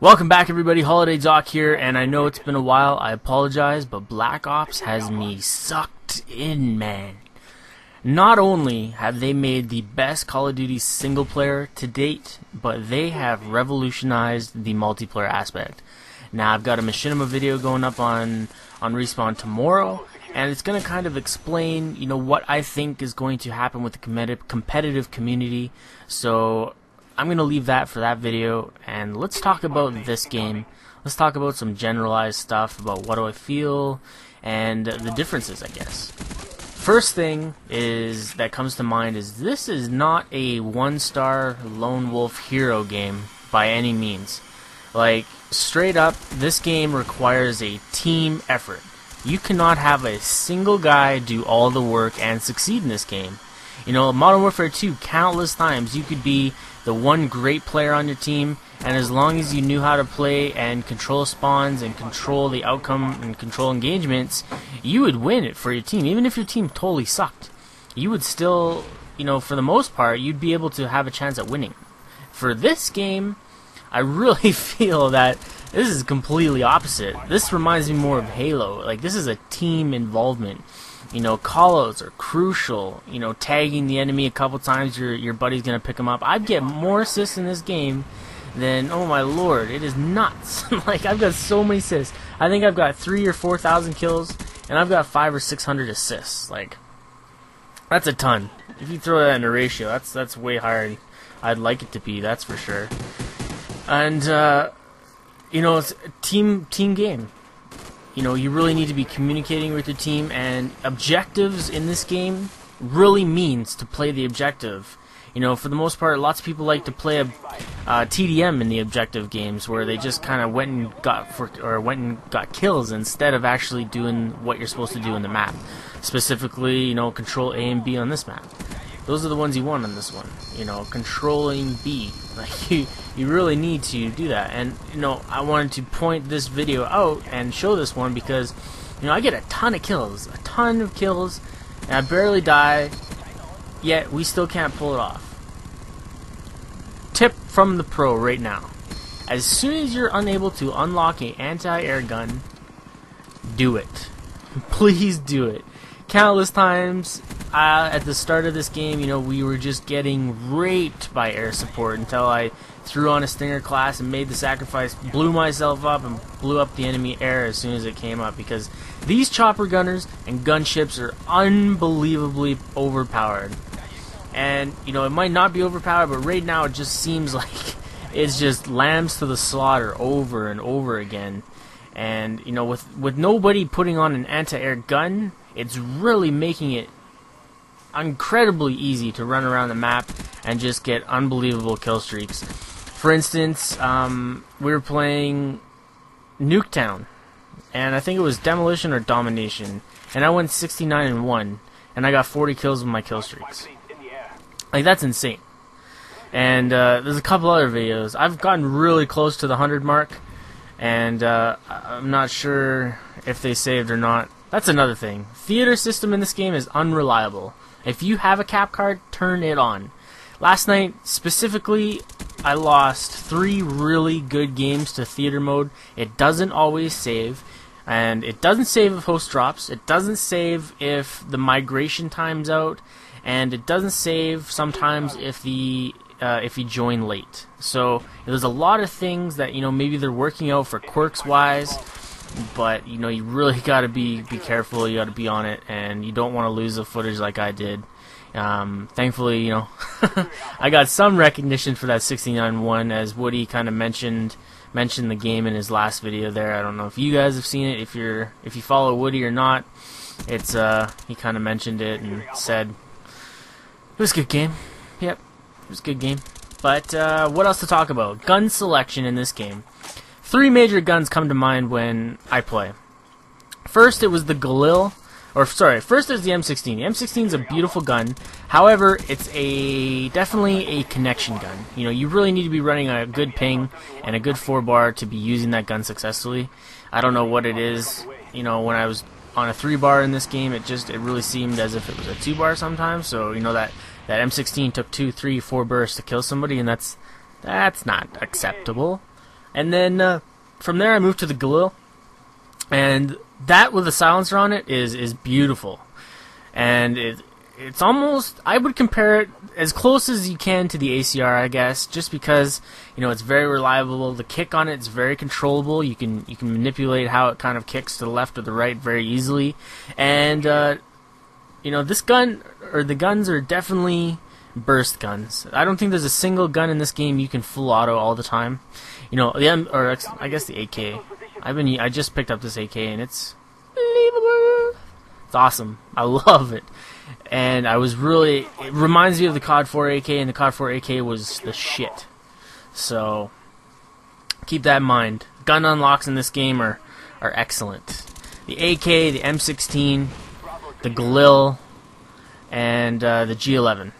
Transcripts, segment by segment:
Welcome back, everybody. Holiday Doc here, and I know it's been a while. I apologize, but Black Ops has me sucked in, man. Not only have they made the best Call of Duty single player to date, but they have revolutionized the multiplayer aspect. Now, I've got a machinima video going up on Respawn tomorrow, and it's going to kind of explain, what I think is going to happen with the competitive community. So I'm going to leave that for that video, and let's talk about this game. Let's talk about some generalized stuff about what do I feel and the differences, I guess. First thing that comes to mind is this is not a one-star lone wolf hero game by any means. Like, straight up, this game requires a team effort. You cannot have a single guy do all the work and succeed in this game. Modern Warfare 2, countless times you could be the one great player on your team, and as long as you knew how to play and control spawns and control the outcome and control engagements, you would win it for your team. Even if your team totally sucked, you would still, for the most part, you'd be able to have a chance at winning. For this game, I really feel that this is completely opposite. This reminds me more of Halo. Like, this is a team involvement. Callouts are crucial. Tagging the enemy a couple times, your buddy's gonna pick him up. I'd get more assists in this game than, oh my lord, it is nuts. Like, I've got so many assists. I think I've got 3,000 or 4,000 kills, and I've got 500 or 600 assists. Like, that's a ton. If you throw that in a ratio, that's way higher than I'd like it to be. That's for sure. And it's a team game. You really need to be communicating with your team, and objectives in this game really means to play the objective. For the most part, lots of people like to play a TDM in the objective games, where they just kind of went and got kills instead of actually doing what you're supposed to do in the map. Specifically, control A and B on this map. Those are the ones you want on this one. Controlling B. Like, you really need to do that. And I wanted to point this video out and show this one because I get a ton of kills, and I barely die, yet we still can't pull it off. Tip from the pro right now: as soon as you're unable to unlock an anti-air gun, do it. Please do it. Countless times at the start of this game, we were just getting raped by air support until I threw on a Stinger class and made the sacrifice, blew myself up, and blew up the enemy air as soon as it came up, because these chopper gunners and gunships are unbelievably overpowered. And, it might not be overpowered, but right now it just seems like it's just lambs to the slaughter over and over again. And, with nobody putting on an anti-air gun, it's really making it incredibly easy to run around the map and just get unbelievable kill streaks. For instance, we were playing Nuketown, and I think it was Demolition or Domination, and I went 69-1, and I got 40 kills with my kill streaks. Like, that's insane. And there's a couple other videos. I've gotten really close to the 100 mark, and I'm not sure if they saved or not. That's another thing. Theater system in this game is unreliable. If you have a cap card, turn it on. Last night, specifically, I lost 3 really good games to theater mode. It doesn't always save, and it doesn't save if host drops. It doesn't save if the migration time's out, and it doesn't save sometimes if you join late. So there's a lot of things that maybe they're working out for quirks wise. But you really gotta be careful. You gotta be on it, and you don't want to lose the footage like I did. Thankfully, I got some recognition for that 69-1, as Woody kind of mentioned the game in his last video there. I don't know if you guys have seen it. If you follow Woody or not, it's he kind of mentioned it and said it was a good game. Yep, it was a good game. But what else to talk about? Gun selection in this game. 3 major guns come to mind when I play. First, it was the Galil, first there's the M16. The M16 is a beautiful gun. However, it's definitely a connection gun. You really need to be running a good ping and a good 4-bar to be using that gun successfully. I don't know what it is. When I was on a 3-bar in this game, it really seemed as if it was a 2-bar sometimes. So that M16 took 2, 3, 4 bursts to kill somebody, and that's not acceptable. And then from there I moved to the Galil, and that with a silencer on it is beautiful. And it's almost, I would compare it as close as you can to the ACR, I guess, just because, you know, it's very reliable. The kick on it is very controllable. You can manipulate how it kind of kicks to the left or the right very easily. And you know, this gun, or the guns, are definitely burst guns. I don't think there's a single gun in this game you can full auto all the time. You know, I guess the AK. I just picked up this AK, and it's unbelievable. It's awesome. I love it. And it reminds me of the COD 4 AK, and the COD 4 AK was the shit. So keep that in mind. Gun unlocks in this game are excellent. The AK, the M16, the Galil, and the G11.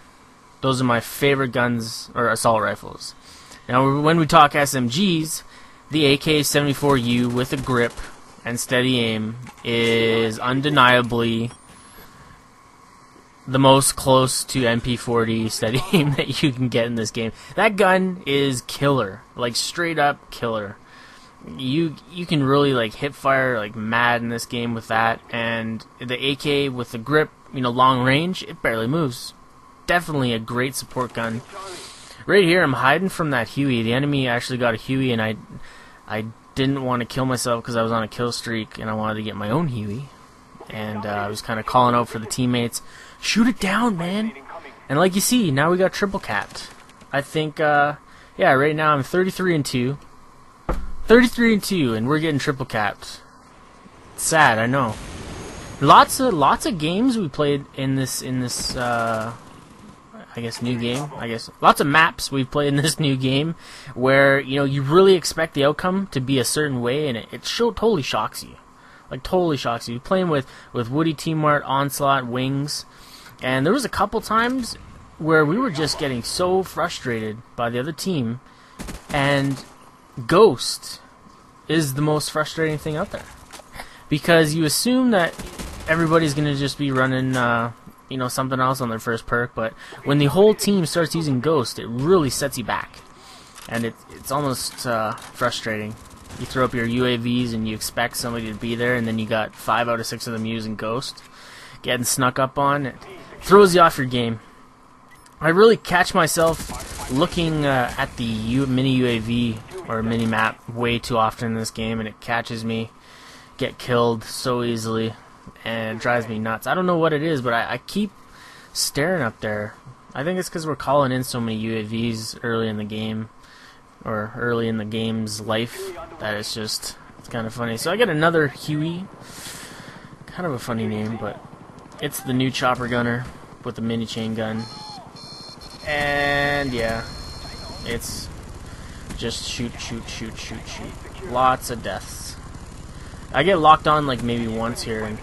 Those are my favorite guns, or assault rifles. Now, when we talk SMGs, the AK-74U with a grip and steady aim is undeniably the most close to MP40 steady aim that you can get in this game. That gun is killer, like straight up killer. You can really like hip fire like mad in this game with that, and the AK with the grip, you know, long range, it barely moves. Definitely a great support gun. Right here, I'm hiding from that Huey. The enemy actually got a Huey, and I didn't want to kill myself because I was on a kill streak, and I wanted to get my own Huey. And I was kind of calling out for the teammates, shoot it down, man. And like you see, now we got triple capped. I think, yeah, right now I'm 33-2. 33-2, and we're getting triple capped. It's sad, I know. Lots of games we played in this I guess new game. Lots of maps we've played in this new game where, you know, you really expect the outcome to be a certain way, and it totally shocks you. Like, totally shocks you. You're playing with Woody, Teamart, Onslaught, Wings, and there was a couple times where we were just getting so frustrated by the other team, and Ghost is the most frustrating thing out there. Because you assume that everybody's going to just be running, you know, something else on their first perk, but when the whole team starts using Ghost, it really sets you back. And it's almost frustrating. You throw up your UAVs and you expect somebody to be there, and then you got 5 out of 6 of them using Ghost. Getting snuck up on, it throws you off your game. I really catch myself looking at the mini UAV or mini map way too often in this game, and it catches me. Get killed so easily, and it drives me nuts. I don't know what it is, but I keep staring up there. I think it's because we're calling in so many UAVs early in the game, or early in the game's life, that it's kind of funny. So I got another Huey, kind of a funny name, but it's the new chopper gunner with the mini chain gun. And yeah, it's just shoot. Lots of deaths. I get locked on like maybe once here, and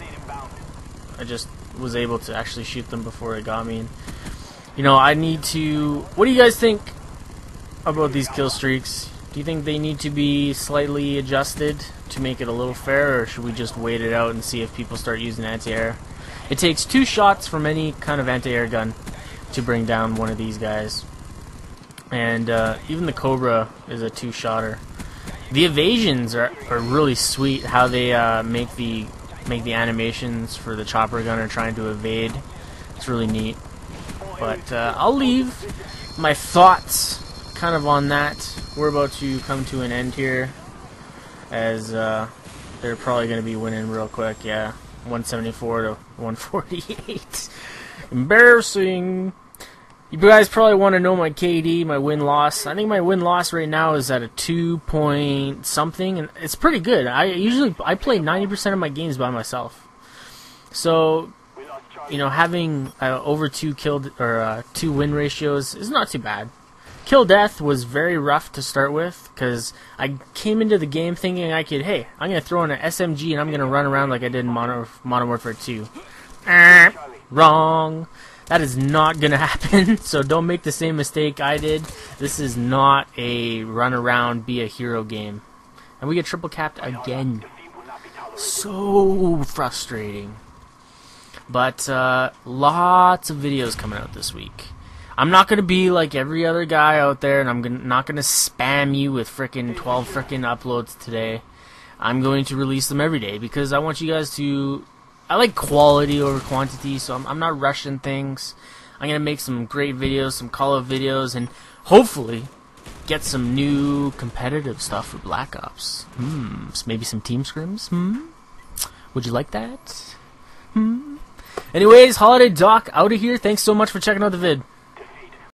I just was able to actually shoot them before it got me. And, you know, I need to... What do you guys think about these kill streaks? Do you think they need to be slightly adjusted to make it a little fair, or should we just wait it out and see if people start using anti-air? It takes 2 shots from any kind of anti-air gun to bring down one of these guys. And even the Cobra is a 2-shotter. The evasions are really sweet, how they make the animations for the chopper gunner trying to evade. It's really neat. But I'll leave my thoughts kind of on that. We're about to come to an end here, as they're probably going to be winning real quick. Yeah, 174 to 148. Embarrassing. You guys probably want to know my KD, my win-loss. I think my win-loss right now is at a 2 point something, and it's pretty good. I play 90% of my games by myself. So, you know, having over 2 win ratios is not too bad. Kill death was very rough to start with, because I came into the game thinking I'm going to throw in an SMG and I'm going to run around like I did in Modern Warfare 2. Wrong. That is not going to happen, so don't make the same mistake I did. This is not a run around, be a hero game. And we get triple capped again. So frustrating. But lots of videos coming out this week. I'm not gonna be like every other guy out there, and not gonna spam you with frickin' 12 frickin' uploads today. I'm going to release them every day because I want you guys to. I like quality over quantity, so I'm not rushing things. I'm gonna make some great videos, some call-out videos, and hopefully get some new competitive stuff for Black Ops. Maybe some team scrims. Would you like that? Anyways, Holiday Doc out of here. Thanks so much for checking out the vid.